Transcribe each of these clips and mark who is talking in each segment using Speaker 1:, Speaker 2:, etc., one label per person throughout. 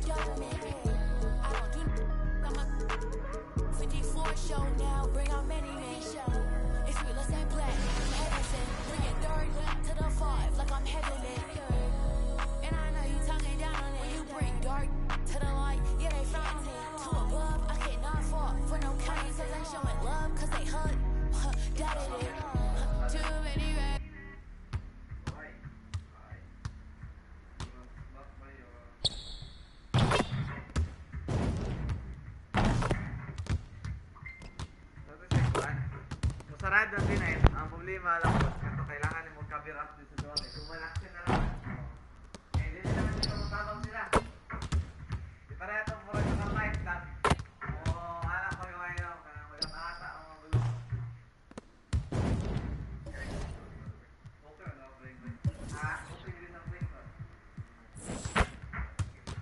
Speaker 1: government. I don't do I'm a 54 show now, bring out many men. It's real, let's ain't black, heaven sent. Bring it third to the 5, like I'm heaven it. And I know you tonguing down on it. You bring dark to the light, yeah, they found it. To above, I cannot fall for no kind, cause they showing love, cause they hug. That it is. Too many rap.
Speaker 2: Masarado din eh. Ang problema lang po, ito kailangan mo mag-cover up din sa doon. Kung malaki na naman. Eh, hindi na naman dito matapang sila. Di pa rin itong murag na light lang. O, alam ko yung ngayon, magkakata ang mga gulo. Okay, wala ko break. Okay din ang break.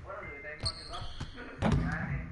Speaker 2: Wala, doon tayo mo, diba? Yan eh.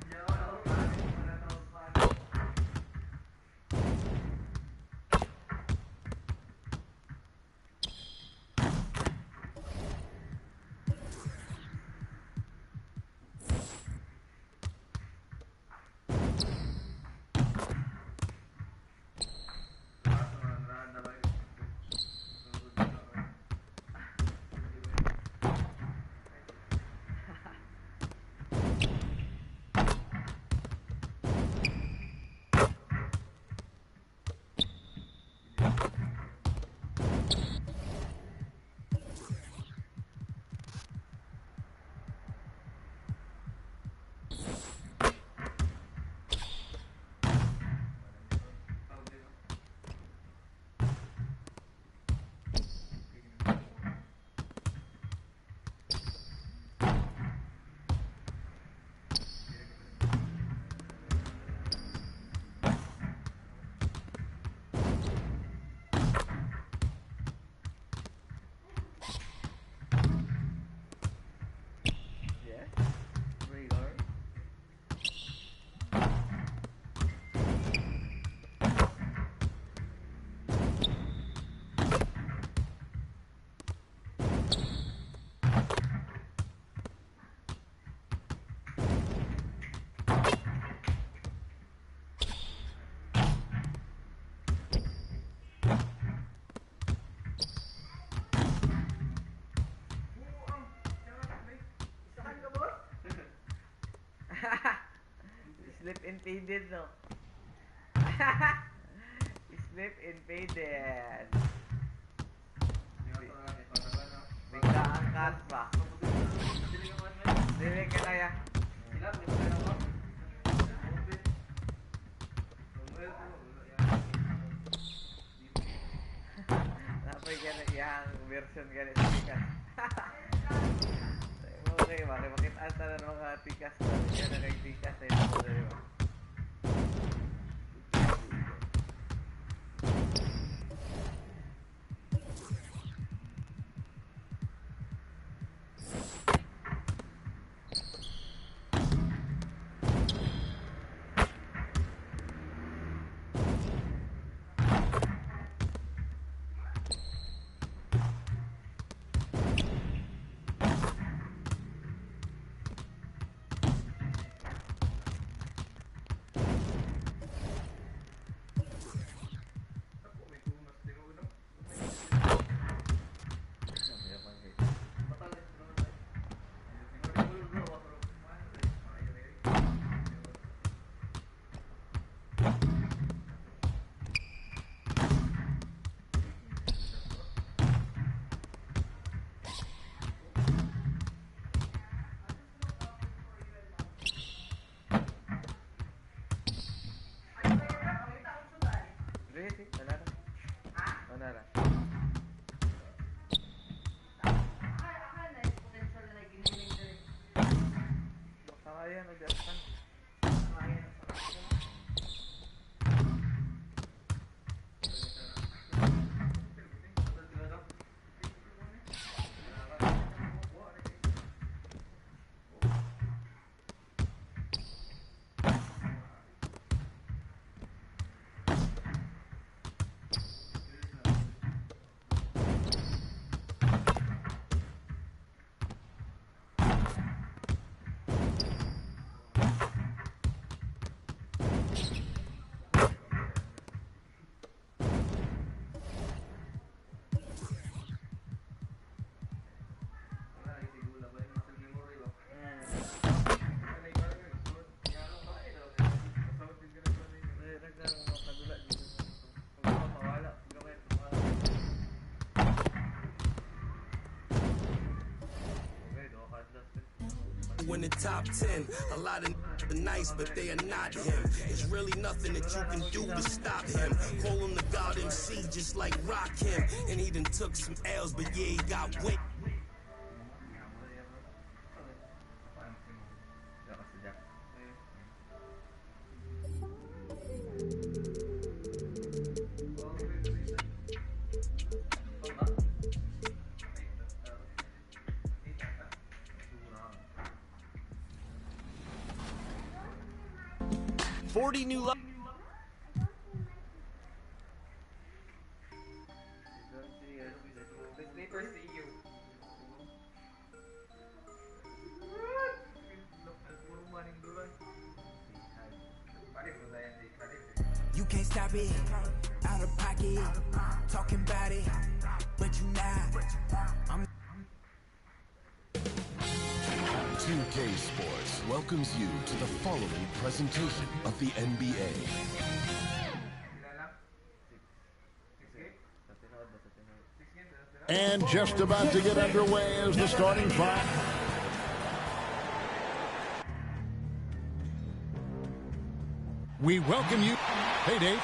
Speaker 2: Sleep and faded, no? Sleep and faded. Bigla ang cut pa. Dili ka kaya. Napay ka na iyang version ka na tikas. Okay, makipakitaan na ng mga tikas na siya na nagtikas na ito, diba?
Speaker 3: top 10. A lot of are nice, but they are not him. It's really nothing that you can do to stop him. Call him the God MC, just like Rock him. And he done took some L's, but yeah, he got win. New
Speaker 4: You can't stop it, out of pocket, talking about it, but you not. I'm
Speaker 5: 2K Sports welcomes you to the following presentation of the NBA.
Speaker 6: And just about to get underway is the starting five. We welcome you. Hey, Dave.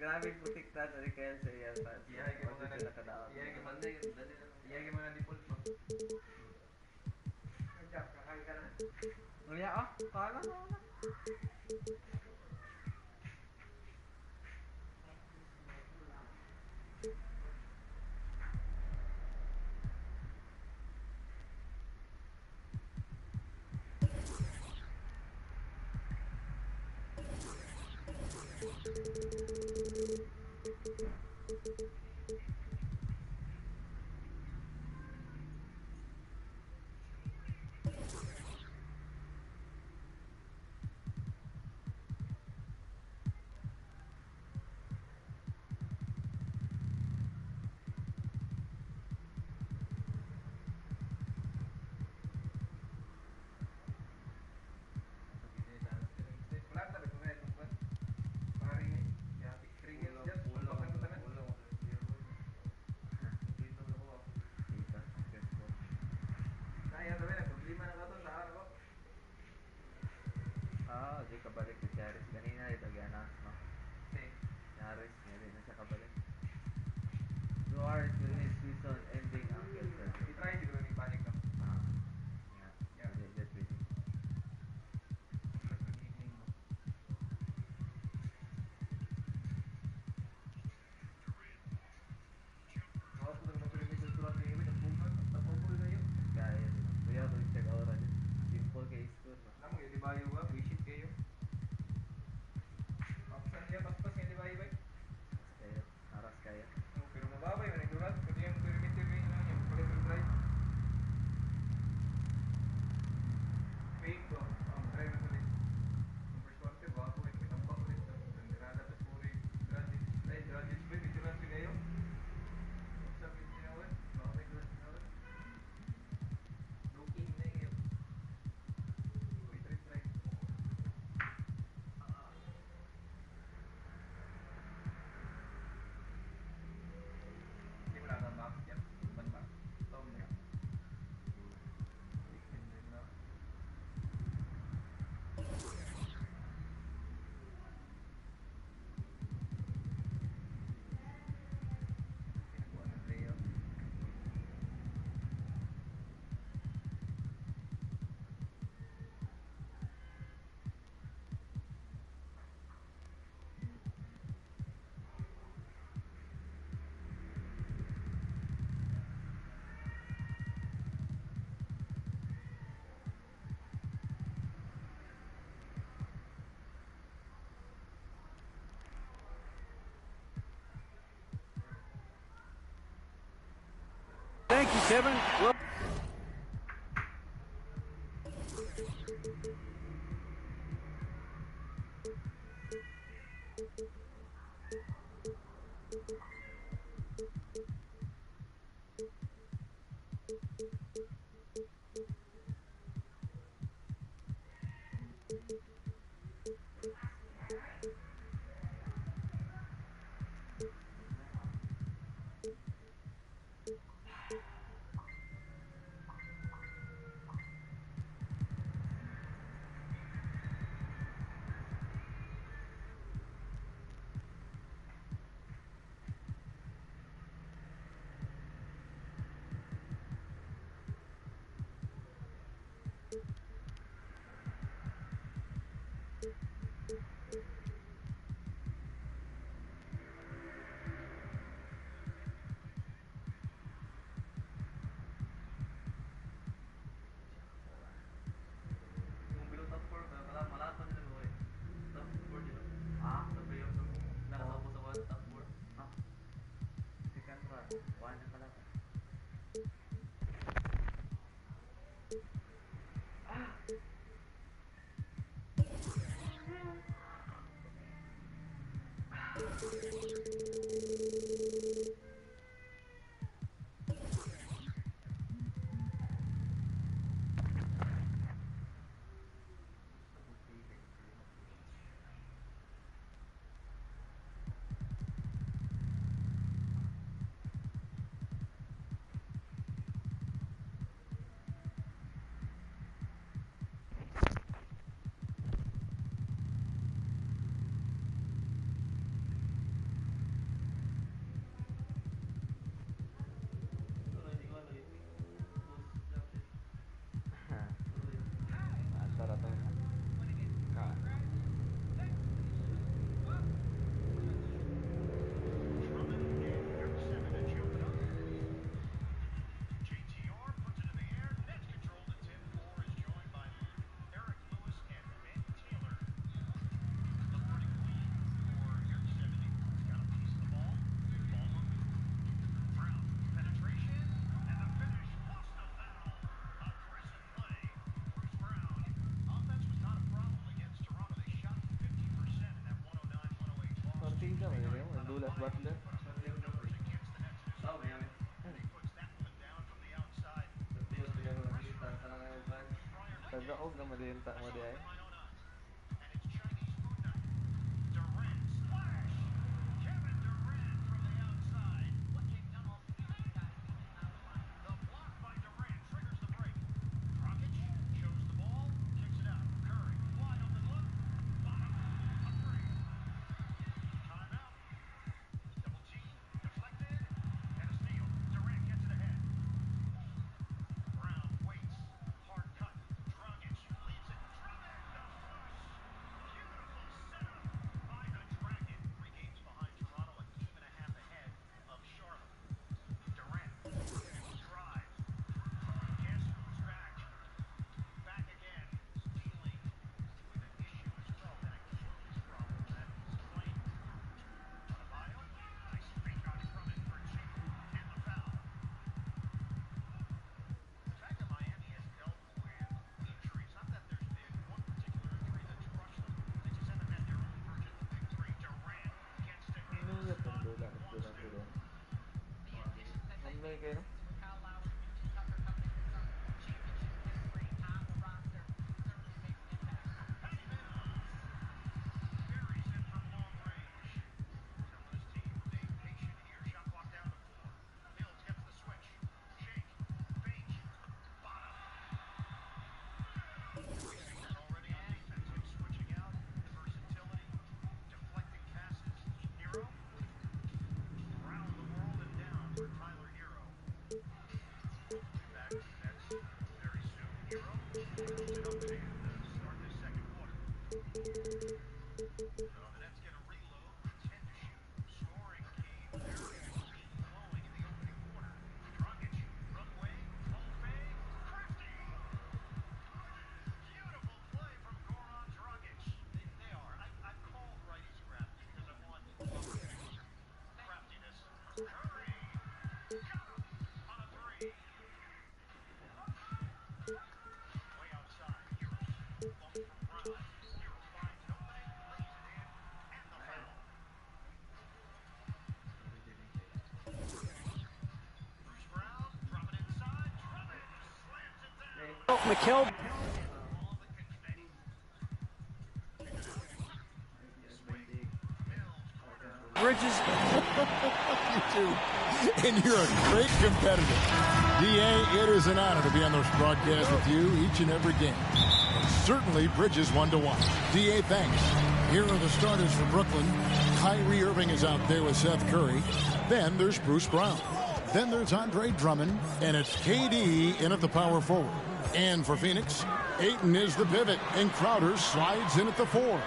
Speaker 2: Grabe putik na sa kaya sa iya pa. Iya kay mga default mo. Ajak kakay ka na. Unya ah, kala na.
Speaker 7: Kevin, well. McKell. Bridges.
Speaker 6: You too. And you're a great competitor. D.A., it is an honor to be on this broadcast with you each and every game. And certainly Bridges one to watch. D.A., thanks. Here are the starters for Brooklyn. Kyrie Irving is out there with Seth Curry. Then there's Bruce Brown. Then there's Andre Drummond. And it's KD in at the power forward. And for Phoenix, Ayton is the pivot. And Crowder slides in at the 4.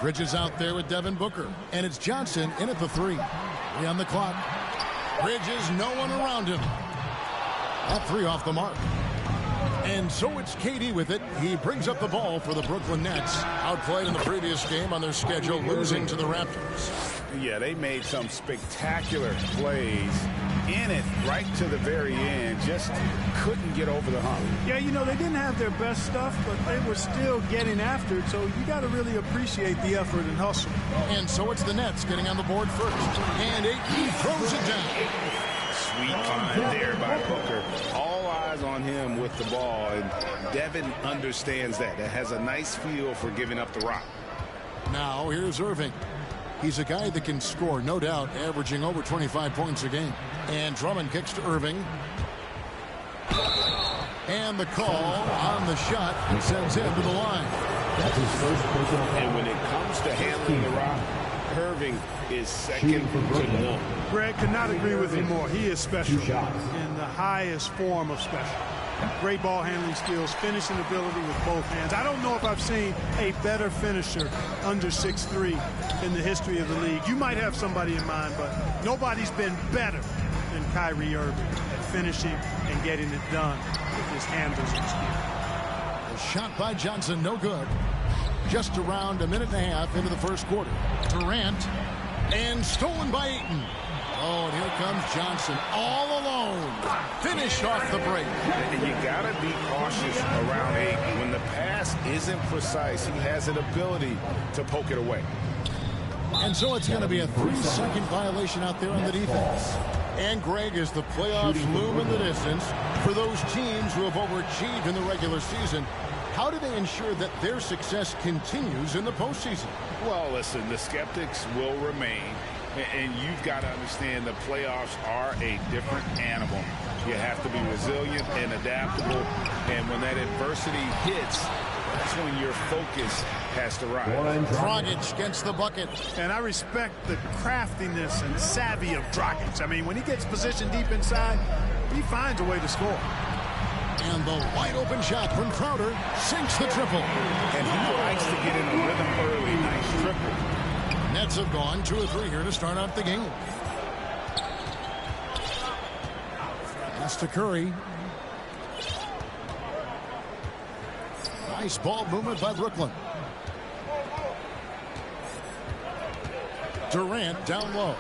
Speaker 6: Bridges out there with Devin Booker. And it's Johnson in at the 3. 3 on the clock. Bridges, no one around him. That 3 off the mark. And so it's KD with it. He brings up the ball for the Brooklyn Nets. Outplayed in the previous game on their schedule, losing to the Raptors.
Speaker 8: Yeah, they made some spectacular plays in it right to the very end. Just couldn't get over the hump.
Speaker 9: Yeah, you know, they didn't have their best stuff, but they were still getting after it. So you got to really appreciate the effort and hustle.
Speaker 6: And so it's the Nets getting on the board first. And Ayton throws it down.
Speaker 8: Sweet find there by Booker. All eyes on him with the ball, and Devin understands that. That has a nice feel for giving up the rock.
Speaker 6: Now here's Irving. He's a guy that can score, no doubt, averaging over 25 points a game. And Drummond kicks to Irving. And the call on the shot sends him to the line.
Speaker 8: That's his first personal. And when it comes to handling the rock, Irving is second to none.
Speaker 9: Greg could not agree with you more. He is special in the highest form of special. Great ball handling skills, finishing ability with both hands. I don't know if I've seen a better finisher under 6'3" in the history of the league. You might have somebody in mind, but nobody's been better than Kyrie Irving at finishing and getting it done with his handles and skill.
Speaker 6: A shot by Johnson, no good. Just around a minute and a half into the first quarter. Durant, and stolen by Ayton. Oh, and here comes Johnson all alone. Finish off the break.
Speaker 8: And you got to be cautious around Ayton. When the pass isn't precise, he has an ability to poke it away.
Speaker 6: And so it's going to be a 3-second violation out there on the defense. And Greg, as the playoffs loom in the distance, for those teams who have overachieved in the regular season, how do they ensure that their success continues in the postseason?
Speaker 8: Well, listen, the skeptics will remain. And you've got to understand the playoffs are a different animal. You have to be resilient and adaptable. And when that adversity hits, that's when your focus has to rise.
Speaker 6: Dragic gets the bucket.
Speaker 9: And I respect the craftiness and savvy of Dragic. I mean, when he gets positioned deep inside, he finds a way to score.
Speaker 6: And the wide open shot from Crowder sinks the triple.
Speaker 8: And he likes to get in the rhythm early. Nice triple.
Speaker 6: Nets have gone 2 of 3 here to start out the game. Pass to Curry. Nice ball movement by Brooklyn. Durant down low.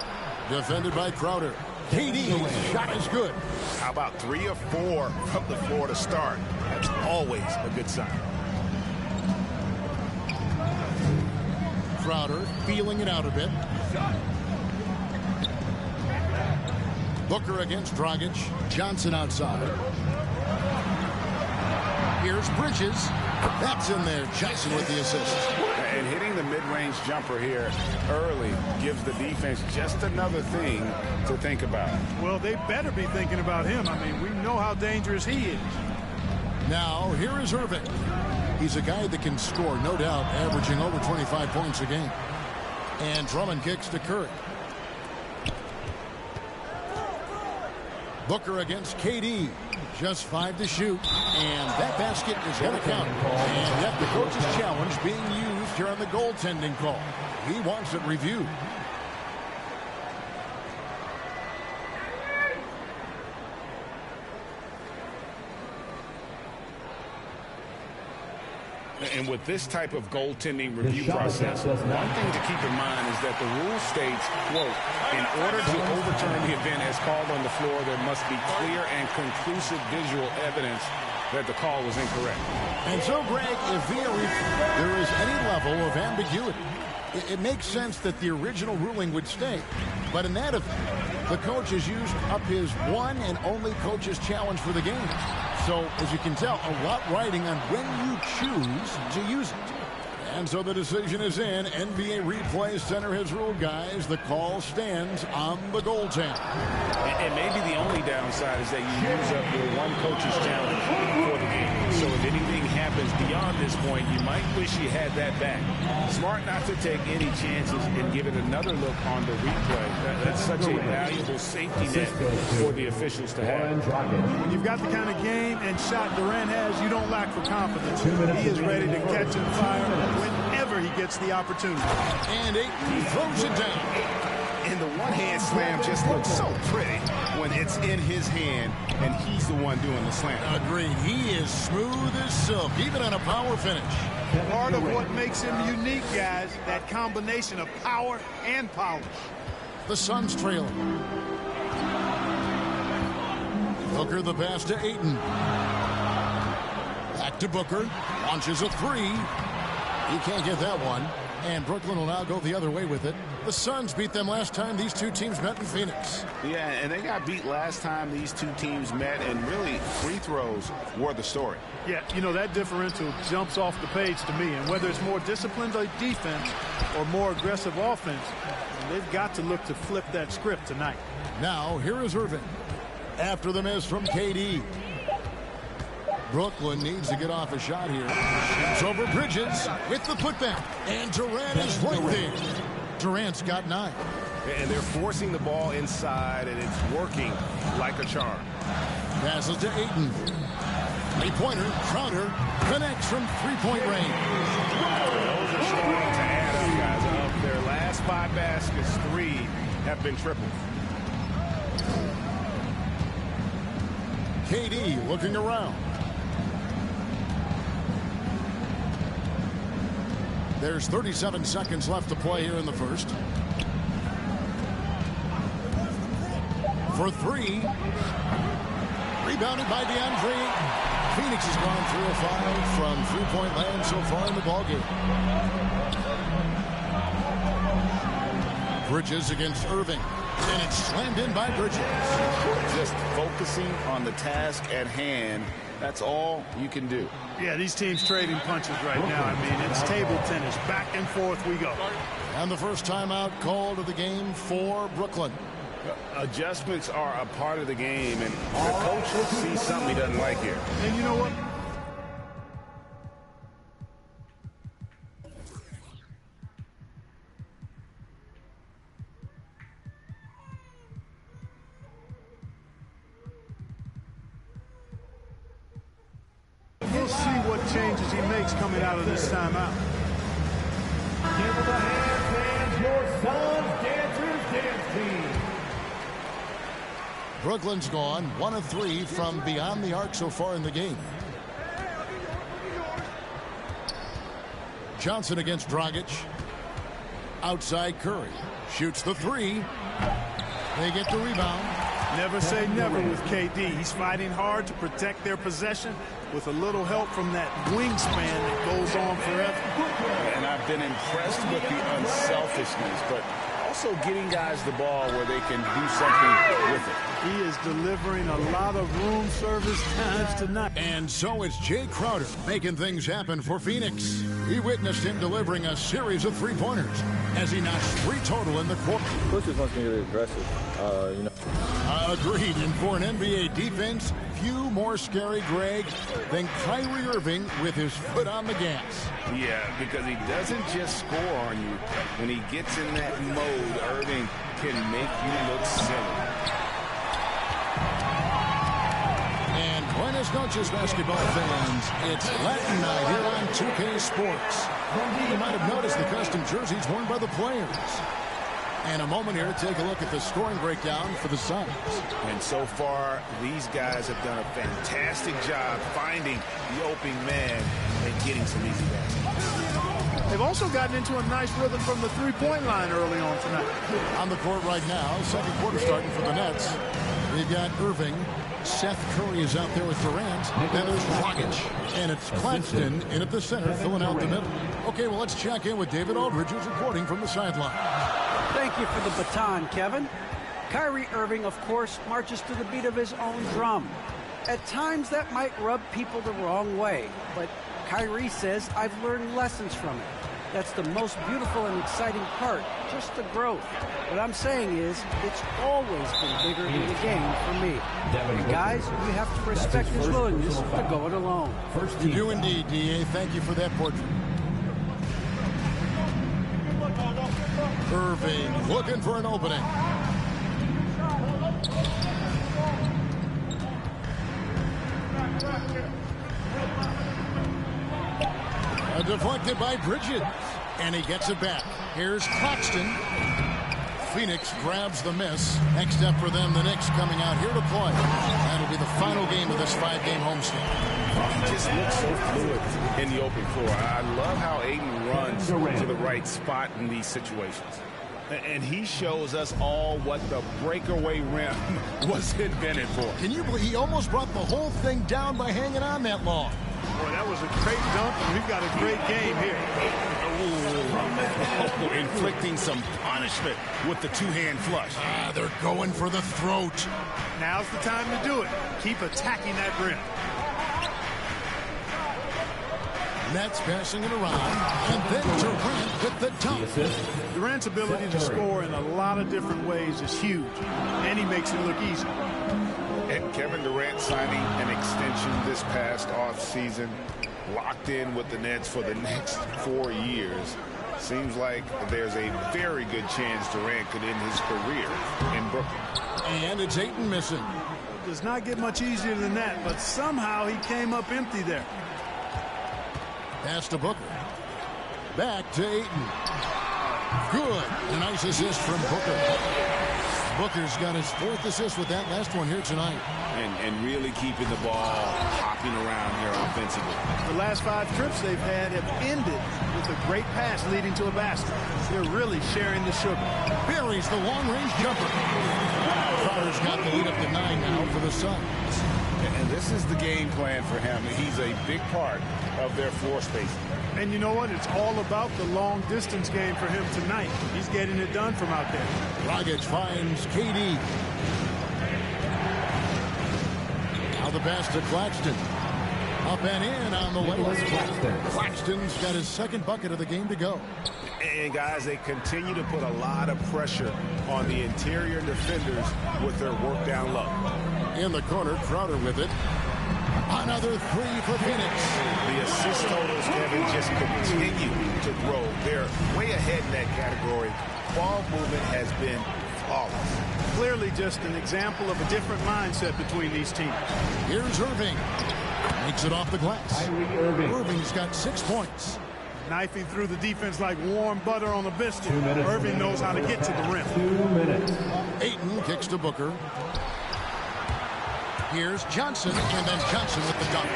Speaker 6: Defended by Crowder. KD's shot is good.
Speaker 8: How about 3 or 4 from the floor to start? That's always a good sign.
Speaker 6: Crowder feeling it out a bit. Booker against Dragic. Johnson outside. Here's Bridges. That's in there. Johnson with the assist.
Speaker 8: And hitting the mid-range jumper here early gives the defense just another thing to think about.
Speaker 9: Well, they better be thinking about him. I mean, we know how dangerous he is.
Speaker 6: Now, here is Irving. He's a guy that can score, no doubt, averaging over 25 points a game. And Drummond kicks to Curry. Booker against KD. Just 5 to shoot. And that basket is going to count. And yet the coach's challenge being used here on the goaltending call. He wants it reviewed.
Speaker 8: And with this type of goaltending review process, one thing to keep in mind is that the rule states, quote, in order to overturn the event as called on the floor, there must be clear and conclusive visual evidence that the call was incorrect.
Speaker 6: And so, Greg, if there is any level of ambiguity, it makes sense that the original ruling would stay. But in that event, the coach has used up his one and only coach's challenge for the game. So, as you can tell, a lot riding on when you choose to use it. And so the decision is in. NBA Replay Center has ruled, guys. The call stands on the goaltender.
Speaker 8: And maybe the only downside is that you use up your one coach's challenge for the game. So if anything happens beyond this point, you might wish you had that back. Smart not to take any chances and give it another look on the replay. That's such a valuable safety net for the officials to have.
Speaker 9: When you've got the kind of game and shot Durant has, you don't lack for confidence. He is ready to catch and fire whenever he gets the opportunity.
Speaker 6: And Ayton throws it down.
Speaker 7: And the one-hand slam just looks so pretty when it's in his hand and he's the one doing the slam.
Speaker 6: Agreed. He is smooth as silk, even on a power finish.
Speaker 9: Part of what makes him unique, guys, that combination of power and polish.
Speaker 6: The Suns trailing. Booker the pass to Ayton. Back to Booker. Launches a three. He can't get that one. And Brooklyn will now go the other way with it. The Suns beat them last time these two teams met in Phoenix.
Speaker 7: Yeah, and they got beat last time these two teams met, and really free throws were the story.
Speaker 9: Yeah, you know, that differential jumps off the page to me. And whether it's more disciplined defense or more aggressive offense, they've got to look to flip that script tonight.
Speaker 6: Now, here is Irving. After the miss from KD. Brooklyn needs to get off a shot here. Shoots over Bridges with the putback. And Durant is right there. Durant's got 9.
Speaker 7: And they're forcing the ball inside, and it's working like a charm.
Speaker 6: Passes to Ayton. Three-pointer. Crowder connects from three-point range.
Speaker 7: Those are starting to add up, guys. Of their last 5 baskets, 3 have been tripled.
Speaker 6: KD looking around. There's 37 seconds left to play here in the first. For 3. Rebounded by DeAndre. Phoenix has gone 3 of 5 from three-point land so far in the ballgame. Bridges against Irving. And it's slammed in by Bridges.
Speaker 7: Just focusing on the task at hand. That's all you can do.
Speaker 9: Yeah, these teams trading punches right now. I mean, it's table tennis. Back and forth we go.
Speaker 6: And the first timeout called of the game for Brooklyn.
Speaker 7: Adjustments are a part of the game, and the coach sees something he doesn't like here.
Speaker 9: And you know what? We'll see what changes he makes coming out of this timeout.
Speaker 10: Give them a hand, fans, your Suns Dancers Dance Team.
Speaker 6: Brooklyn's gone 1 of 3 from beyond the arc so far in the game. Johnson against Dragic. Outside Curry. Shoots the 3. They get the rebound.
Speaker 9: Never say never with KD. He's fighting hard to protect their possession with a little help from that wingspan that goes on forever.
Speaker 7: And I've been impressed with the unselfishness, but also getting guys the ball where they can do something with it.
Speaker 9: He is delivering a lot of room service times tonight.
Speaker 6: And so it's Jay Crowder making things happen for Phoenix. He witnessed him delivering a series of three-pointers as he notched 3 total in the quarter.
Speaker 11: Coach just wants me to be aggressive, you know.
Speaker 6: Agreed. And for an NBA defense, few more scary, Greg, than Kyrie Irving with his foot on the gas.
Speaker 7: Yeah, because he doesn't just score on you. When he gets in that mode, Irving can make you look silly.
Speaker 6: And buenas noches, basketball fans. It's Latin night here on 2K Sports. You might have noticed the custom jerseys worn by the players. And a moment here to take a look at the scoring breakdown for the Suns.
Speaker 7: And so far, these guys have done a fantastic job finding the open man and getting some easy baskets.
Speaker 9: They've also gotten into a nice rhythm from the three-point line early on tonight.
Speaker 6: On the court right now, second quarter starting for the Nets. We've got Irving. Seth Curry is out there with Durant. Then there's Dragic. And it's Claxton in at the center, filling out the middle. Okay, well, let's check in with David Aldridge, who's reporting from the sideline.
Speaker 12: Thank you for the baton, Kevin. Kyrie Irving, of course, marches to the beat of his own drum. At times, that might rub people the wrong way, but Kyrie says, I've learned lessons from it. That's the most beautiful and exciting part, just the growth. What I'm saying is, it's always been bigger than the game for me. And guys, you have to respect his willingness to go it alone.
Speaker 6: You do indeed, D.A. Thank you for that portrait. Irving looking for an opening. Deflected by Bridges, and he gets it back. Here's Claxton. Phoenix grabs the miss. Next step for them, the Knicks coming out here to play. That'll be the final game of this 5-game homestand.
Speaker 7: He just looks so fluid in the open floor. I love how Aiden runs to the right spot in these situations. And he shows us all what the breakaway rim was invented for.
Speaker 6: Can you believe he almost brought the whole thing down by hanging on that long?
Speaker 9: Boy, that was a great dunk, and we've got a great game here.
Speaker 7: Oh, inflicting some punishment with the two-hand flush.
Speaker 6: They're going for the throat.
Speaker 9: Now's the time to do it. Keep attacking that rim.
Speaker 6: Nets passing it around, and then Durant with the dunk.
Speaker 9: Durant's ability to score in a lot of different ways is huge, and he makes it look easy.
Speaker 7: And Kevin Durant signing an extension this past offseason, locked in with the Nets for the next 4 years. Seems like there's a very good chance Durant could end his career in Brooklyn.
Speaker 6: And it's Ayton missing.
Speaker 9: Does not get much easier than that, but somehow he came up empty there.
Speaker 6: Pass to Booker. Back to Ayton. Good. A nice assist from Booker. Booker's got his 4th assist with that last one here tonight.
Speaker 7: And really keeping the ball hopping around here offensively.
Speaker 9: The last 5 trips they've had have ended with a great pass leading to a basket. They're really sharing the sugar.
Speaker 6: Buries the long-range jumper. Crowder's got the lead up to 9 now for the Suns.
Speaker 7: And this is the game plan for him. He's a big part of their floor spacing.
Speaker 9: And you know what? It's all about the long-distance game for him tonight. He's getting it done from out there.
Speaker 6: Dragic finds KD. Now the pass to Claxton. Up and in on the layup. Claxton's got his 2nd bucket of the game to go.
Speaker 7: And guys, they continue to put a lot of pressure on the interior defenders with their work down low.
Speaker 6: In the corner, Crowder with it. Another 3 for Phoenix.
Speaker 7: The assist totals, Kevin, just continue to grow. They're way ahead in that category. Ball movement has been flawless.
Speaker 9: Clearly just an example of a different mindset between these teams.
Speaker 6: Here's Irving. Makes it off the glass. Irving's got 6 points.
Speaker 9: Knifing through the defense like warm butter on a biscuit. Irving knows how to get to the rim.
Speaker 10: 2 minutes.
Speaker 6: Ayton kicks to Booker. Here's Johnson, and then Johnson with the dunk.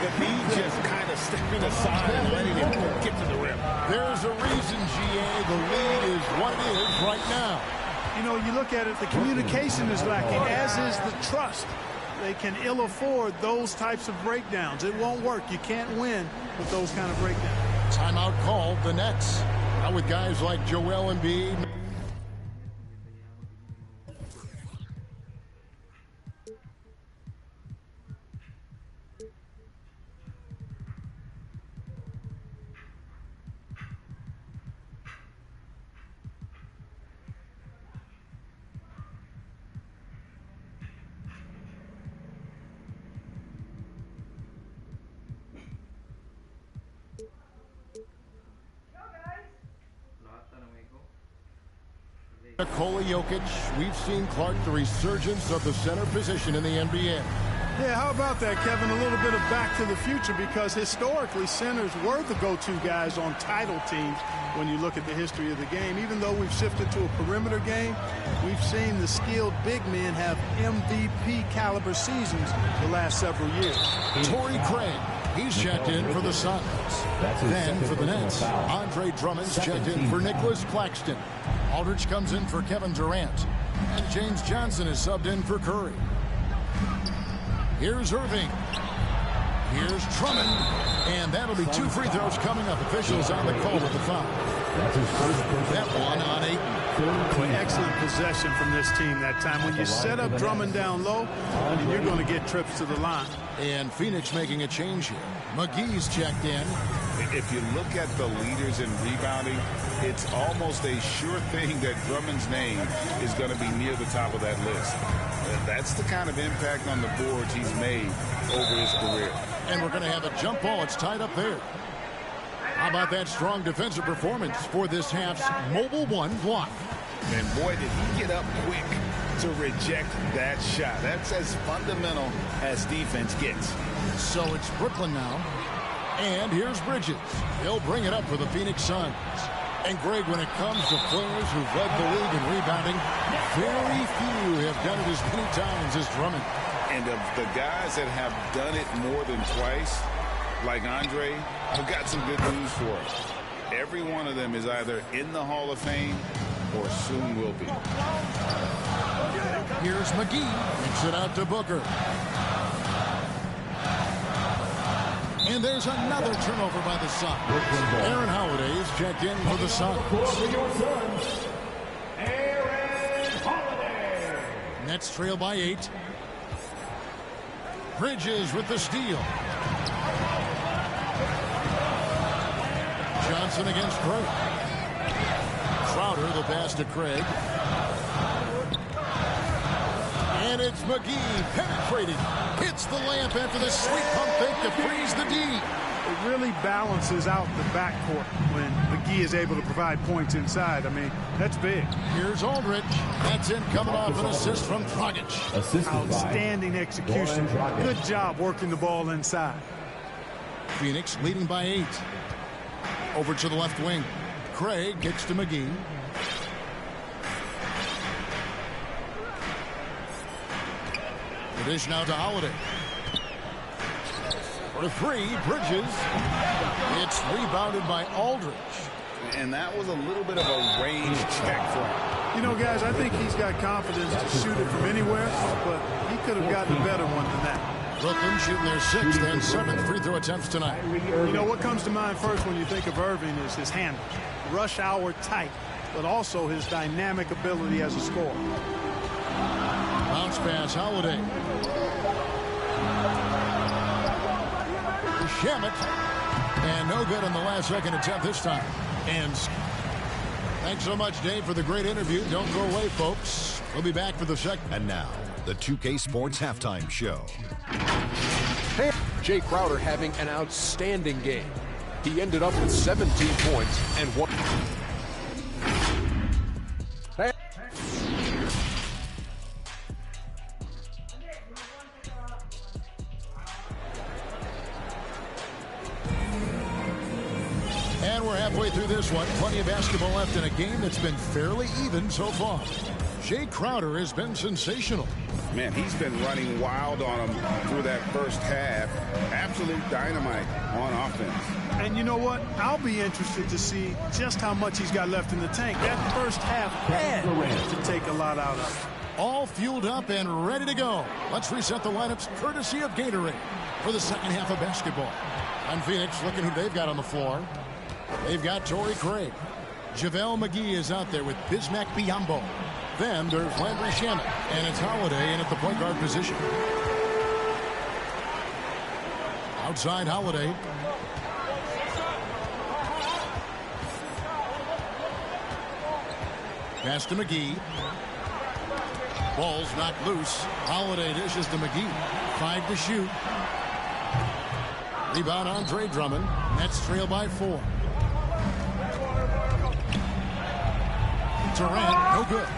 Speaker 7: The knee just kind of stepping aside and letting him get to the rim.
Speaker 6: There's a reason, GA, the lead is what it is right now.
Speaker 9: You know, you look at it, the communication is lacking, as is the trust. They can ill afford those types of breakdowns. It won't work. You can't win with those kind of breakdowns.
Speaker 6: Timeout called, the Nets. Now with guys like Joel Embiid. Nikola Jokic, we've seen, Clark, the resurgence of the center position in the NBA.
Speaker 9: Yeah, how about that, Kevin? A little bit of back to the future, because historically centers were the go-to guys on title teams when you look at the history of the game. Even though we've shifted to a perimeter game, we've seen the skilled big men have MVP caliber seasons the last several years.
Speaker 6: Torrey Craig, he's checked in for the Suns. Then for the Nets, Andre Drummond's checked in for Nicholas Claxton. Aldridge comes in for Kevin Durant. And James Johnson is subbed in for Curry. Here's Irving. Here's Drummond. And that'll be 2 free throws coming up. Officials on the call with the foul.
Speaker 10: That's his first.
Speaker 6: That one on Ayton.
Speaker 9: Excellent possession from this team that time. When you set up Drummond down low, you're going to get trips to the line.
Speaker 6: And Phoenix making a change here. McGee's checked in.
Speaker 8: If you look at the leaders in rebounding, it's almost a sure thing that Drummond's name is going to be near the top of that list. That's the kind of impact on the boards he's made over his career.
Speaker 6: And we're going to have a jump ball. It's tied up there. How about that strong defensive performance for this half's mobile one block?
Speaker 8: And boy, did he get up quick to reject that shot. That's as fundamental as defense gets.
Speaker 6: So it's Brooklyn now. And here's Bridges. He'll bring it up for the Phoenix Suns. And Greg, when it comes to players who've led the league in rebounding, very few have done it as many times as Drummond.
Speaker 8: And of the guys that have done it more than twice, like Andre, I've got some good news for us. Every one of them is either in the Hall of Fame or soon will be.
Speaker 6: Here's McGee. Kicks it out to Booker. And there's another turnover by the Suns. Aaron Holiday is checked in for the Suns.
Speaker 10: Aaron Holiday.
Speaker 6: Nets trail by 8. Bridges with the steal. Johnson against Craig. Crowder the pass to Craig. And it's McGee penetrating. Hits the layup after the sweet pump fake to freeze the D.
Speaker 9: It really balances out the backcourt when McGee is able to provide points inside. I mean, that's big.
Speaker 6: Here's Aldridge. That's in coming off an assist from Dragic.
Speaker 9: Outstanding execution. Good job working the ball inside.
Speaker 6: Phoenix leading by 8. Over to the left wing. Craig kicks to McGee. The dish now to Holiday. For 3, Bridges. It's rebounded by Aldridge.
Speaker 8: And that was a little bit of a range check for him.
Speaker 9: You know, guys, I think he's got confidence to shoot it from anywhere, but he could have gotten a better one than that.
Speaker 6: Brooklyn shooting their 6th and 7th free throw attempts tonight.
Speaker 9: You know, what comes to mind first when you think of Irving is his handle. Rush hour tight, but also his dynamic ability as a scorer.
Speaker 6: Bounce pass, Holiday. Shamet. And no good on the last second attempt this time. And thanks so much, Dave, for the great interview. Don't go away, folks. We'll be back for the second.
Speaker 5: And now, the 2K Sports Halftime Show.
Speaker 13: Hey, Jay Crowder having an outstanding game. He ended up with 17 points and 1. Hey.
Speaker 6: And we're halfway through this one. Plenty of basketball left in a game that's been fairly even so far. Jay Crowder has been sensational.
Speaker 8: Man, he's been running wild on him through that first half. Absolute dynamite on offense.
Speaker 9: And you know what? I'll be interested to see just how much he's got left in the tank. That first half had to take a lot out of it.
Speaker 6: All fueled up and ready to go. Let's reset the lineups courtesy of Gatorade for the second half of basketball. And Phoenix looking who they've got on the floor. They've got Torrey Craig. JaVale McGee is out there with Bismack Biyombo. Then there's Landry Shamet, and it's Holiday in at the point guard position. Outside Holiday. Pass to McGee. Ball's not loose. Holiday dishes to McGee. 5 to shoot. Rebound Andre Drummond. Nets trail by 4. Durant, no good.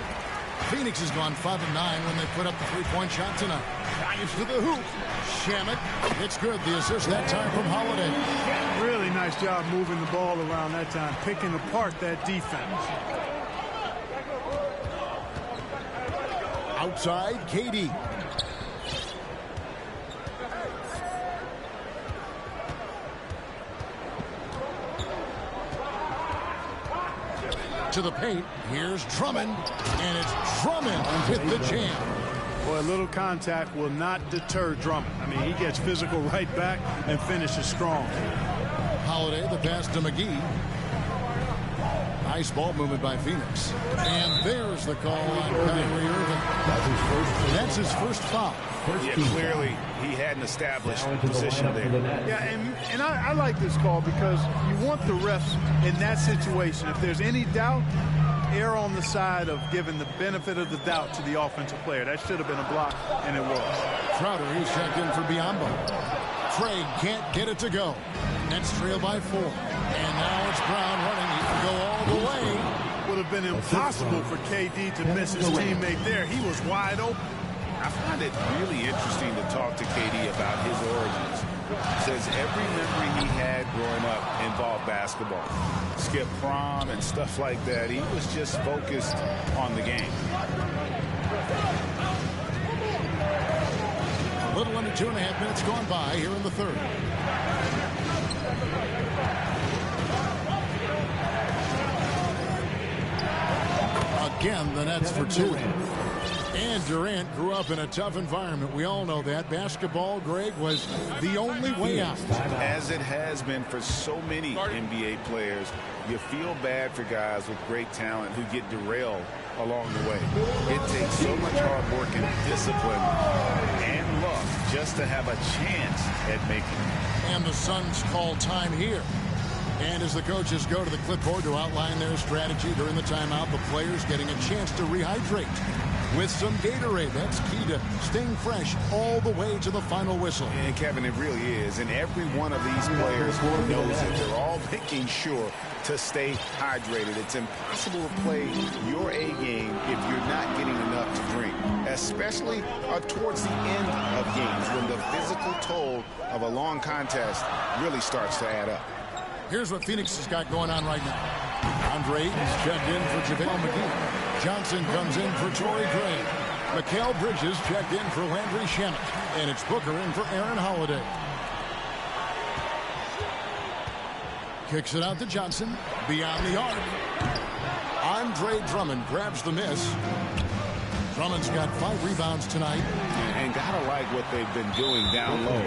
Speaker 6: Phoenix has gone 5 of 9 when they put up the three-point shot tonight. Drives to the hoop. Shamet, it's good. The assist that time from Holiday.
Speaker 9: Really nice job moving the ball around that time, picking apart that defense.
Speaker 6: Outside, KD. To the paint, here's Drummond, and it's Drummond with the jam.
Speaker 9: Boy, a little contact will not deter Drummond. I mean, he gets physical right back and finishes strong.
Speaker 6: Holiday, the pass to McGee. Nice ball movement by Phoenix. And there's the call on Kyrie Irving. That's his first foul.
Speaker 8: Yeah, clearly he hadn't established position there.
Speaker 9: Yeah, and I like this call because you want the refs in that situation. If there's any doubt, err on the side of giving the benefit of the doubt to the offensive player. That should have been a block, and it was.
Speaker 6: Crowder, he's checked in for Biyombo. Craig can't get it to go. Nets trail by 4. And now it's Brown running. He can go all the way.
Speaker 9: Would have been impossible for KD to miss his teammate there. He was wide open.
Speaker 8: I find it really interesting to talk to KD about his origins. Says every memory he had growing up involved basketball. Skip prom and stuff like that. He was just focused on the game.
Speaker 6: A little under 2.5 minutes gone by here in the third. Again, the Nets for 2. And Durant grew up in a tough environment. We all know that. Basketball, Greg, was the only way out.
Speaker 8: As it has been for so many NBA players, you feel bad for guys with great talent who get derailed along the way. It takes so much hard work and discipline and luck just to have a chance at making it.
Speaker 6: And the Suns call time here. And as the coaches go to the clipboard to outline their strategy during the timeout, the players getting a chance to rehydrate with some Gatorade. That's key to staying fresh all the way to the final whistle.
Speaker 8: And Kevin, it really is. And every one of these players knows it. They're all making sure to stay hydrated. It's impossible to play your A game if you're not getting enough to drink, especially towards the end of games when the physical toll of a long contest really starts to add up.
Speaker 6: Here's what Phoenix has got going on right now. Andre is checked in for JaVale McGee. Johnson comes in for Torrey Craig. Mikal Bridges checked in for Landry Shamet. And it's Booker in for Aaron Holiday. Kicks it out to Johnson. Beyond the arc. Andre Drummond grabs the miss. Drummond's got 5 rebounds tonight.
Speaker 8: And gotta like what they've been doing down low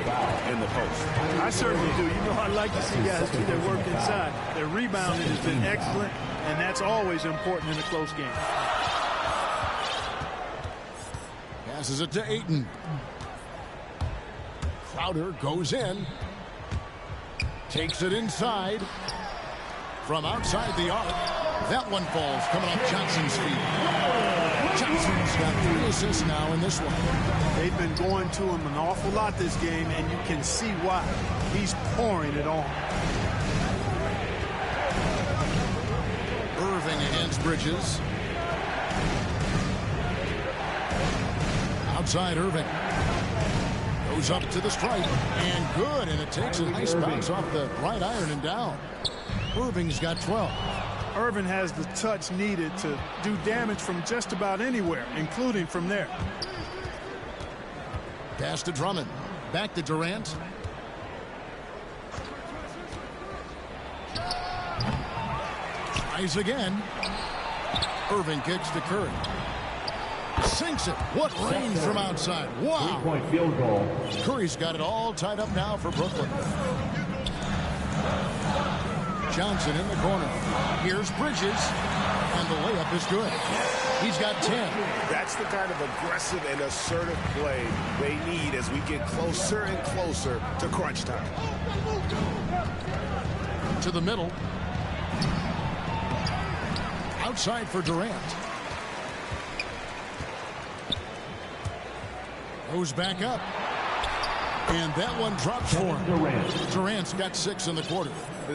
Speaker 8: in the post.
Speaker 9: I certainly do. You know, I like to see guys do their work inside. Their rebounding has been excellent, and that's always important in a close game.
Speaker 6: Passes it to Ayton. Crowder goes in. Takes it inside. From outside the arc. That one falls coming off Johnson's feet. Johnson's got 3 assists now in this one.
Speaker 9: They've been going to him an awful lot this game, and you can see why. He's pouring it on.
Speaker 6: Irving against Bridges. Outside Irving. Goes up to the stripe. And good. And it takes a nice bounce off the right iron and down. Irving's got 12.
Speaker 9: Irving has the touch needed to do damage from just about anywhere, including from there.
Speaker 6: Pass to Drummond. Back to Durant. Tries again. Irving kicks to Curry. Sinks it. What range from outside. Wow.
Speaker 10: 3-point field goal.
Speaker 6: Curry's got it all tied up now for Brooklyn. Johnson in the corner. Here's Bridges. And the layup is good. He's got 10.
Speaker 8: That's the kind of aggressive and assertive play they need as we get closer and closer to crunch time.
Speaker 6: To the middle. Outside for Durant. Goes back up. And that one drops for him. Durant's got 6 in the quarter.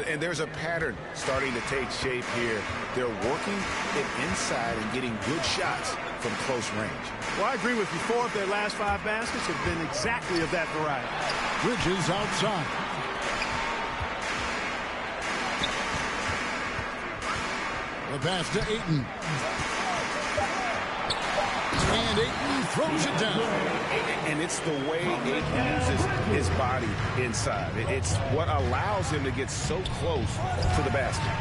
Speaker 8: And there's a pattern starting to take shape here. They're working it inside and getting good shots from close range.
Speaker 9: Well, I agree with you. 4 of their last 5 baskets have been exactly of that variety.
Speaker 6: Bridges outside. The pass to Ayton. And Ayton throws it down.
Speaker 8: And it's the way Ayton uses his body inside. It's what allows him to get so close to the basket.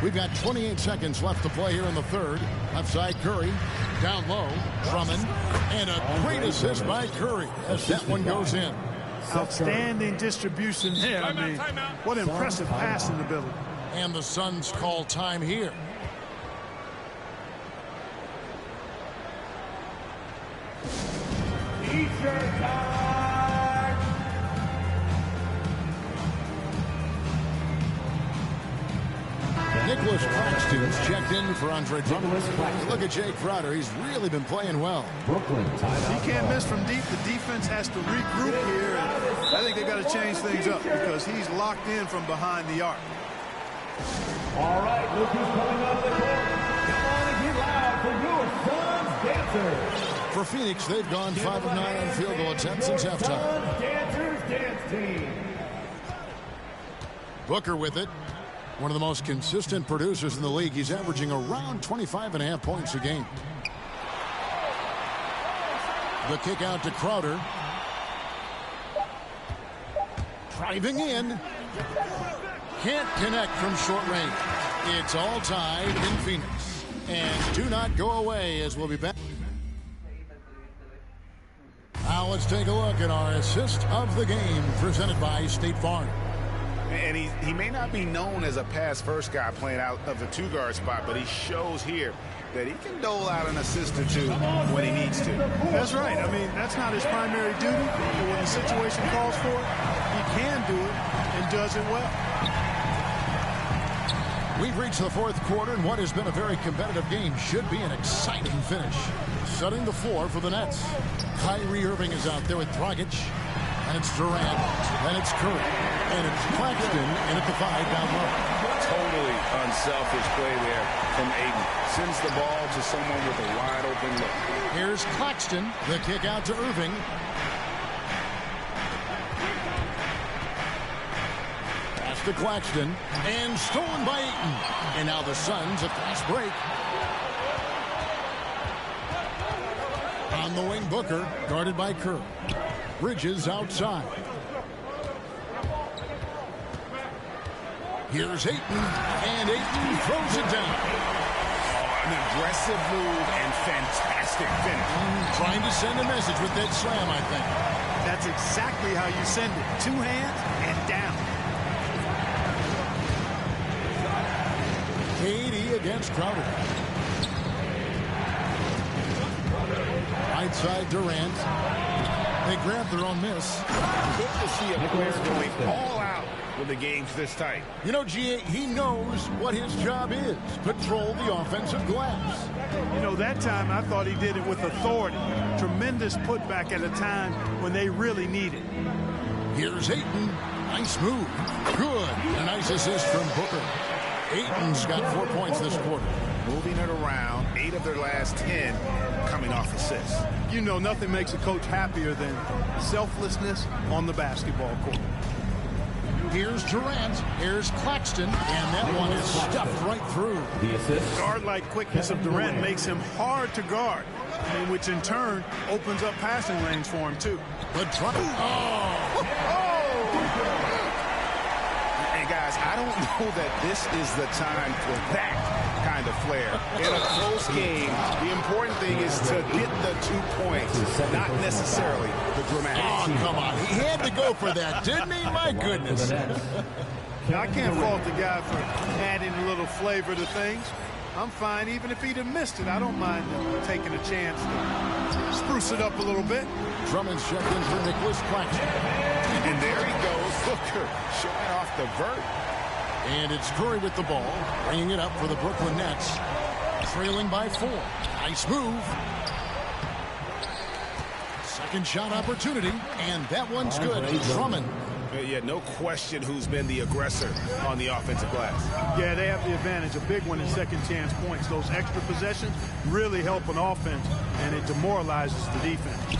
Speaker 6: We've got 28 seconds left to play here in the third. Outside Curry. Down low. Drummond. And a great assist by Curry as that one goes in.
Speaker 9: Outstanding distribution there. I mean, what impressive passing ability.
Speaker 6: And the Suns call time here. Nicholas Claxton's checked in for Andre Drummond. Look at Jay Crowder. He's really been playing well.
Speaker 9: He can't miss from deep. The defense has to regroup here. And I think they've got to change things up because he's locked in from behind the arc.
Speaker 10: All right, look who's coming up the court. Come on and get loud for your Suns Dancers.
Speaker 6: For Phoenix, they've gone 5 of 9 on field goal attempts since halftime.
Speaker 10: Suns Dancers Dance Team.
Speaker 6: Booker with it. One of the most consistent producers in the league. He's averaging around 25.5 points a game. The kick out to Crowder. Driving in. Can't connect from short range. It's all tied in Phoenix. And do not go away, as we'll be back. Now let's take a look at our assist of the game presented by State Farm.
Speaker 8: And he may not be known as a pass-first guy playing out of the two-guard spot, but he shows here that he can dole out an assist or two when he needs to.
Speaker 9: That's right. I mean, that's not his primary duty, but when the situation calls for it, he can do it and does it well.
Speaker 6: We've reached the fourth quarter, and what has been a very competitive game should be an exciting finish. Setting the floor for the Nets. Kyrie Irving is out there with Dragic. And it's Durant. Then it's Curry. And it's Claxton in at the 5 down low.
Speaker 8: Totally unselfish play there from Aiden. Sends the ball to someone with a wide open look.
Speaker 6: Here's Claxton. The kick out to Irving. Pass to Claxton. And stolen by Ayton. And now the Suns a fast break. On the wing, Booker. Guarded by Curry. Bridges outside. Here's Ayton, and Ayton throws it down.
Speaker 8: An aggressive move and fantastic finish.
Speaker 6: Trying to send a message with that slam, I think.
Speaker 9: That's exactly how you send it. 2 hands and down.
Speaker 6: KD against Crowder. Right side Durant. They grab their own miss.
Speaker 8: Good to see a player going all out when the game's this tight.
Speaker 6: You know, G.A., he knows what his job is. Control the offensive glass.
Speaker 9: You know, that time I thought he did it with authority. Tremendous putback at a time when they really need it.
Speaker 6: Here's Ayton. Nice move. Good. A nice assist from Booker. Ayton's got 4 points this quarter.
Speaker 8: Moving it around, 8 of their last 10 coming off assists.
Speaker 9: You know, nothing makes a coach happier than selflessness on the basketball court.
Speaker 6: Here's Durant. Here's Claxton. And that one is stuffed right through.
Speaker 10: The assist.
Speaker 9: Guard-like quickness of Durant makes him hard to guard, which in turn opens up passing lanes for him, too.
Speaker 6: But
Speaker 8: Hey, guys, I don't know that this is the time for that kind of flair. In a close game, the important thing is to get the 2 points, not necessarily the dramatic.
Speaker 6: Oh, come on. He had to go for that, didn't he? My goodness.
Speaker 9: I can't fault the guy for adding a little flavor to things. I'm fine even if he'd have missed it. I don't mind taking a chance to spruce it up a little bit.
Speaker 6: Drummond's checked in for Nicholas Claxton.
Speaker 8: And there he goes. Booker showing off the vert.
Speaker 6: And it's Curry with the ball, bringing it up for the Brooklyn Nets. Trailing by 4. Nice move. Second shot opportunity, and that one's good. Drummond.
Speaker 8: Yeah, no question who's been the aggressor on the offensive glass.
Speaker 9: Yeah, they have the advantage. A big one in second chance points. Those extra possessions really help an offense, and it demoralizes the defense.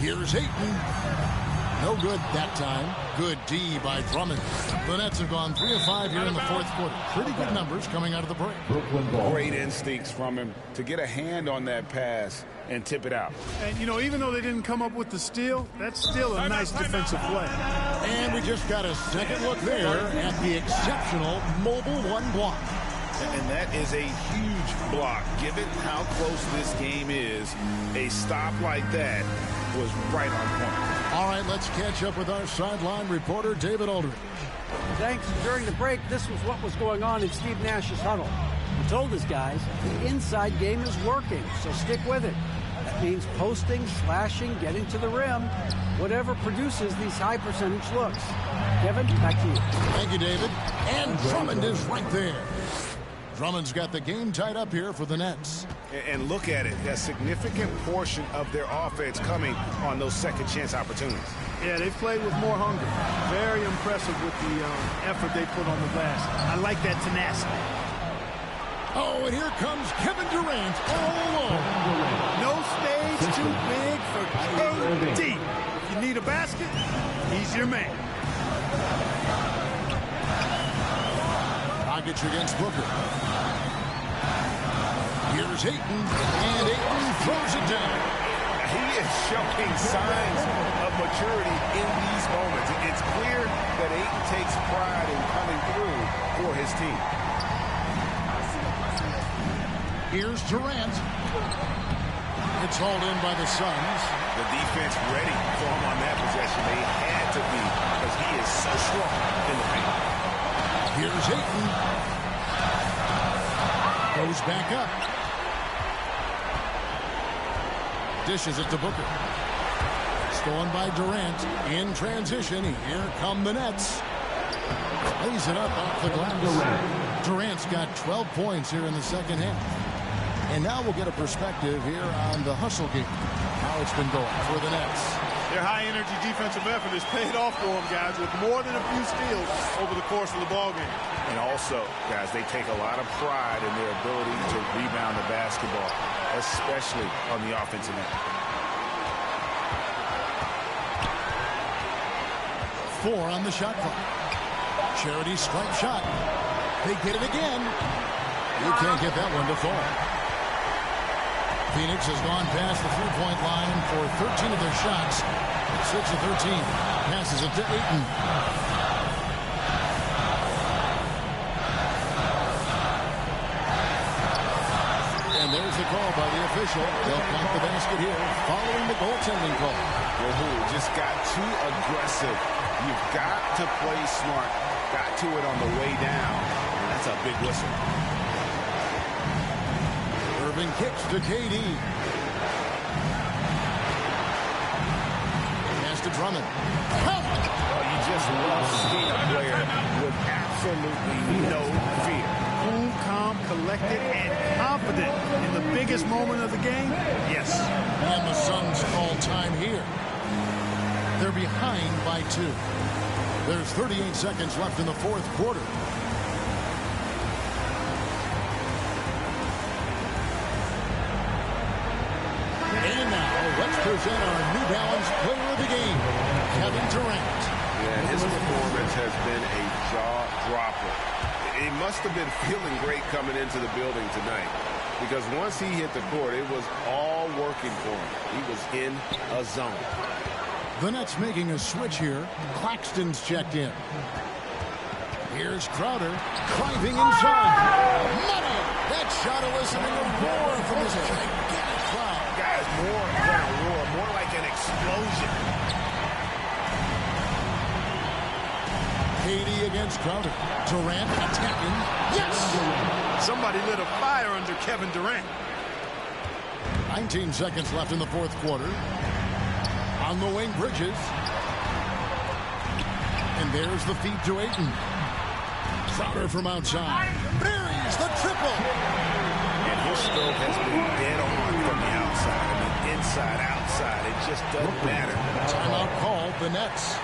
Speaker 6: Here's Ayton. No good that time. Good D by Drummond. The Nets have gone 3 of 5 here in the fourth quarter. Pretty good numbers coming out of the break.
Speaker 8: Great instincts from him to get a hand on that pass and tip it out.
Speaker 9: And, you know, even though they didn't come up with the steal, that's still a nice defensive play.
Speaker 6: And we just got a second look there at the exceptional mobile 1 block.
Speaker 8: And that is a huge block. Given how close this game is, a stop like that was right on point.
Speaker 6: All right, let's catch up with our sideline reporter, David Aldridge.
Speaker 12: Thanks. During the break, this was what was going on in Steve Nash's huddle. He told his guys the inside game is working, so stick with it. That means posting, slashing, getting to the rim, whatever produces these high percentage looks. Kevin, back to you.
Speaker 6: Thank you, David. And Drummond is right there. Drummond's got the game tied up here for the Nets.
Speaker 8: And look at it, a significant portion of their offense coming on those second chance opportunities.
Speaker 9: Yeah, they played with more hunger. Very impressive with the effort they put on the glass. I like that tenacity.
Speaker 6: Oh, and here comes Kevin Durant all alone.
Speaker 9: No stage too big for KD. If you need a basket, he's your man.
Speaker 6: Rockets against Booker. Here's Ayton, and Ayton throws it down.
Speaker 8: He is showing signs of maturity in these moments. It's clear that Ayton takes pride in coming through for his team.
Speaker 6: Here's Durant. It's hauled in by the Suns.
Speaker 8: The defense ready for him on that possession. They had to be because he is so strong in the paint.
Speaker 6: Here's Ayton. Goes back up. Dishes it to Booker. Stolen by Durant. In transition, here come the Nets. Lays it up off the glass. Durant's got 12 points here in the second half. And now we'll get a perspective here on the hustle game. How it's been going for the Nets.
Speaker 9: Their high-energy defensive effort has paid off for them, guys, with more than a few steals over the course of the ballgame.
Speaker 8: And also, guys, they take a lot of pride in their ability to rebound the basketball, especially on the offensive end.
Speaker 6: 4 on the shot clock. Charity stripe shot. They get it again. You can't get that one to fall. Phoenix has gone past the three-point line for 13 of their shots. 6 of 13. Passes it to Ayton. And there's the call by the official. They'll count the basket here following the goaltending call.
Speaker 8: Just got too aggressive. You've got to play smart. Got to it on the way down. And that's a big whistle.
Speaker 6: Irving kicks to KD. Pass to Drummond.
Speaker 8: Oh, you just love seeing a player with absolutely no fear.
Speaker 9: Cool, calm, collected, and confident in the biggest moment of the game. Yes.
Speaker 6: And the Suns call time here. They're behind by 2. There's 38 seconds left in the fourth quarter. And now, let's present our New Balance player of the game, Kevin Durant.
Speaker 8: Yeah, his performance has been a jaw-dropper. He must have been feeling great coming into the building tonight because once he hit the court, it was all working for him. He was in a zone.
Speaker 6: The Nets making a switch here. Claxton's checked in. Here's Crowder driving inside. Money! That shot eliciting a roar from this gigantic crowd.
Speaker 8: Guys, more than a roar, more like an explosion.
Speaker 6: KD against Crowder. Durant attacking. Yes!
Speaker 9: Somebody lit a fire under Kevin Durant.
Speaker 6: 19 seconds left in the fourth quarter. On the wing, Bridges. And there's the feed to Ayton. Crowder from outside. Buries the triple.
Speaker 8: And his stroke has been dead on from the outside. I mean, inside, outside. It just doesn't matter.
Speaker 6: Timeout called the Nets.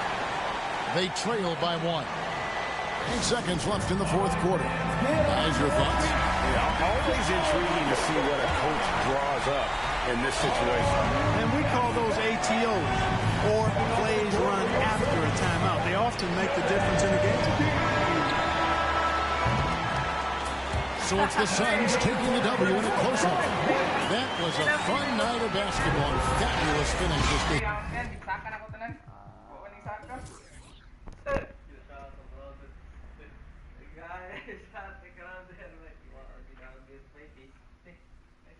Speaker 6: They trail by 1. 8 seconds left in the fourth quarter. Guys, your thoughts?
Speaker 8: Yeah, always intriguing to see what a coach draws up in this situation.
Speaker 9: And we call those ATOs, or plays run after a timeout. They often make the difference in the game.
Speaker 6: So it's the Suns taking the W in a close one. That was a fun night of basketball. Fabulous finish this game.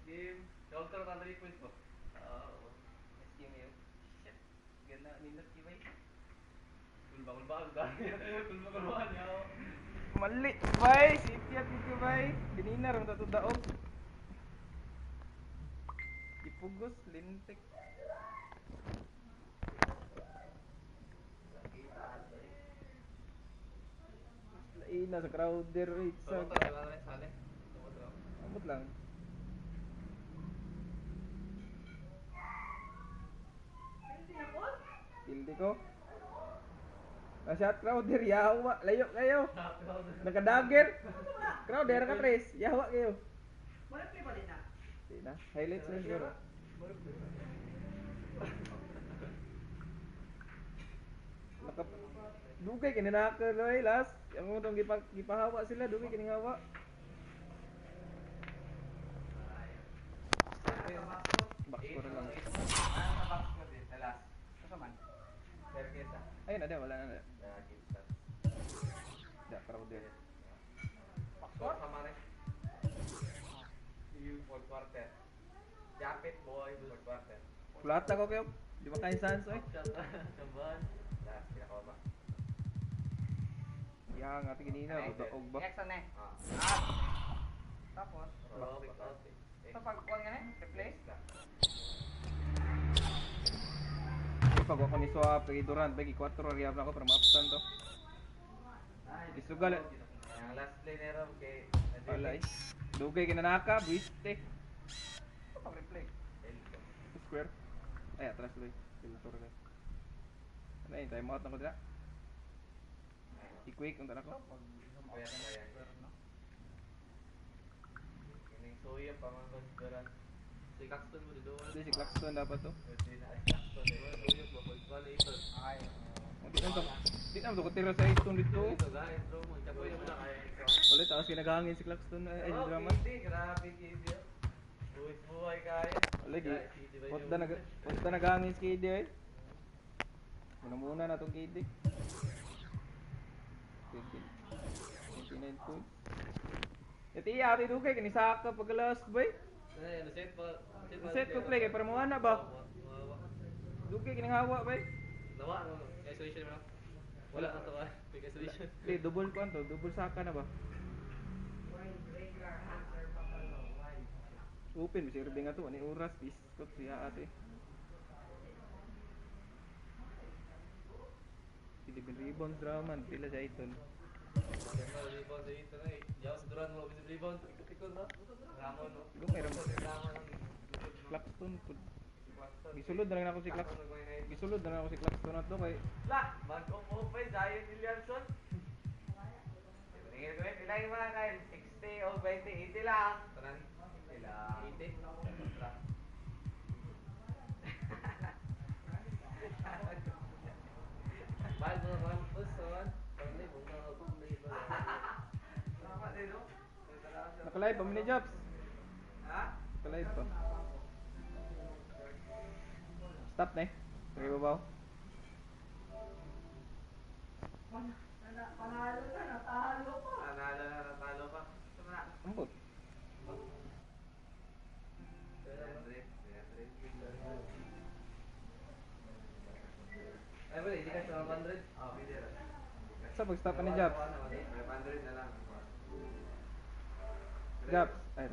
Speaker 2: game. Counter na 3 points po. Oo. SKM yun. Shit. Ganda, nindot kibay. Kulba niya ako. Mali, bay! Safety at dito, bay! Dinina rin ito daog. Ipugos, lintik. Laina sa crowder, wait. Amot lang. Pildi ko. Nasa crowder, yawa. Layo kayo. Nakadagger. Crowder ka, Tres. Yawa kayo. Di na. Highlights na siguro. Dugay kininaka loy last. Ang mo tong gipahawa sila, dugay kiningawa. Box score lang. Box score din sa last. Sa man. Ayun ada wala na. Da crowder. Box score sama rin. You fourth quarter. Japit boy fourth quarter. Flat ako kayo. Di ba kain sans oy? Kaban. Last pinakaba. Yang ati ganina og ba? Next na. Tapos ito pag call nga replace ka. Pag ako ni swap kay Durant bagi 4 area na ako para ma-absent to. Isugal. Ang last play nero kay Alay. Dugay kinanaka, buiste. Pag replay. Square. Ay atras doy. Filter na. Ano yung time out na ko dira? I-quick ang tanako. Kining soya pa man konsideran. Si Claxton mo dito. Si Claxton dapat to. Si Claxton eh. Soya ba pag ito. Ay. Di na to tira sa itong dito. Ito guys, bro, mo chapoy na muna kay. Ulit taas kinagahangin si Claxton ay drama. Grabe video. Buwis buhay kaya. Lagi. Punta nagahangin si KD ay. Muna na tong KD. 29 points. Iti ati dugay kini saka pag last boy. Set ko play kay para mo ana ba? Dugay kini hawa bay. Lawa no. Isolation mo. Wala na to ah. Isolation. Di double ko anto, double saka na ba? Open si Irving ato ani oras biskot siya ate. 11 rebounds drama pila sa iton. Rebound sa iton ay. Yaw sa duran mo bisa rebound ikot-ikot na. Ramon no. Gumay ramon lang. Claxton pud. Gisulod na lang ako si Claxton. Gisulod na lang ako si Claxton ato kay. La, bag mo pa Zion Williamson. Tingin ko pila yung mga kay 60 o 20 80 lang. Tanan. Pila 80. Bal mo naman bus son. Pagli mo na ako dito. Tama din no. Nakalive pa mini jobs. Ha? Nakalive pa. Stop na eh. Sige babaw. Panalo na, natalo pa. Natalo pa. Ambot. Ay, wala, hindi ka sa 100? Oo, pwede rin. Saan mag-stop ka ni Jobs? 500 na lang. Jobs, ay